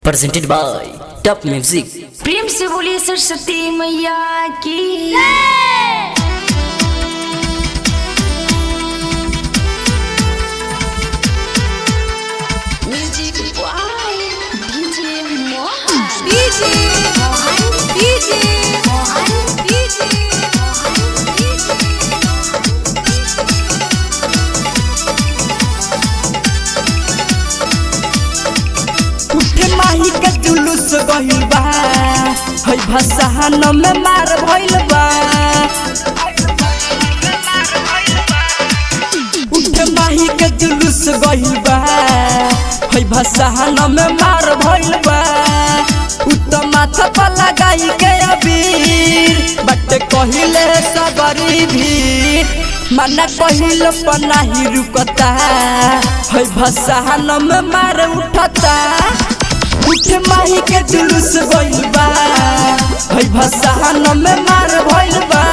presented by Top Music। प्रेम से बोलिए सरस्वती मैया की music boy DJ Mohan DJ Mohan DJ Mohan DJ उठे माही के जुलूस गइल बा हई भसाहन में मार भइल बा। उठे माही के जुलूस गइल बा हई भसाहन में मार भइल बा। उत माथा पर लगाई के अबीर बट कहिले सबरी भीड़ मना कहिल पर नाही रुकता हई भसाहन में मार उठता। उठे माही के जुलूस गइल बा हई भसाहन में मार भइल बा।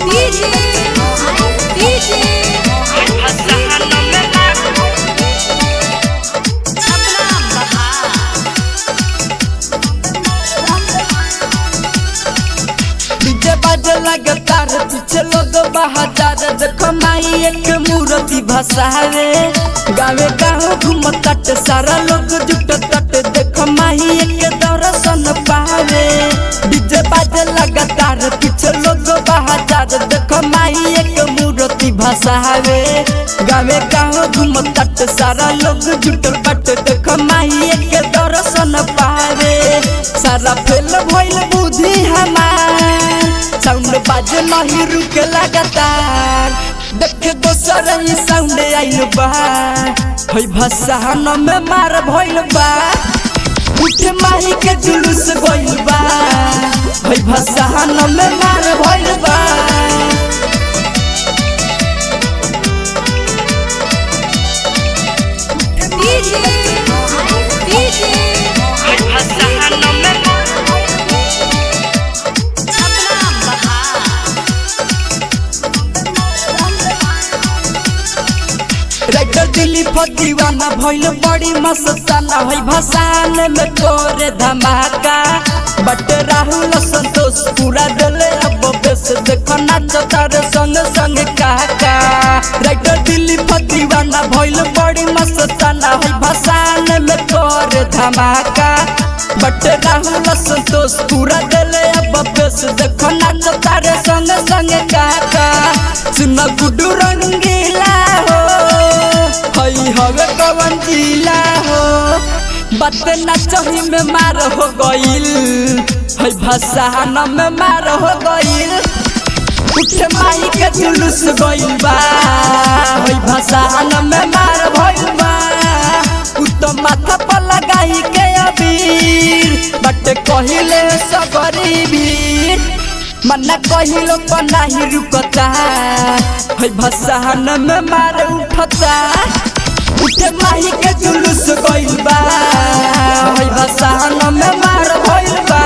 डीजे मोहन डीजे भसाहन में मार अपना बहा डीजे बाजे लगातार पीछे लोग बहाजार देखो माई एक मूर्ति भसावे गावे गाँव घूमत सारा लोग जुटत देखो माई एक दर्शन पावे। डीजे बाजे लगातार पीछे लोग बहाजार देखो माई एक मूर्ति भसावे गावे गाँव घूमत सारा लोग जुटल बट देखो माई एक दर्शन पावे। सारा फेल भइल बुद्धि हमार साउंड बाजे नहीं रुके लगातार देखे दोसर ही साउंड आइल बा हई भसाहन में मार भइल बा। उठे माही के जुलूस गइल बा हई भसाहन में मार भइल बा। डीजे मोहन डीजे भसाहन में अपना बहा राइटर दिली दीवाना भइल बड़ी मस्ताना हई भसान में तोरे धमाका बट राहुल संतोष पूरा दिले अब बेस देखो नाचता रे संग संग काका। राइटर दिली दीवाना भइल बड़ी मस्ताना हई भसान में तोरे धमाका बट राहुल संतोष पूरा दिले अब बेस देखो नाचता रे संग संग काका। सुन गुड्डू रंगीला हो हई हवे कवन जिला हो बात नाचही में मार हो गइल हई भसाहन में मार हो गइल। उठे माई के जुलूस गइल बा हई भसाहन में मार भइल बा। उत माथा पर लगाई के अबीर बट कहिले सबरी भीड़ मना कहिलो पर नाही रुकता हई भसाहन में मार उठता। उठे माही के जुलूस गइल बा हई भसाहन में मार भइल बा।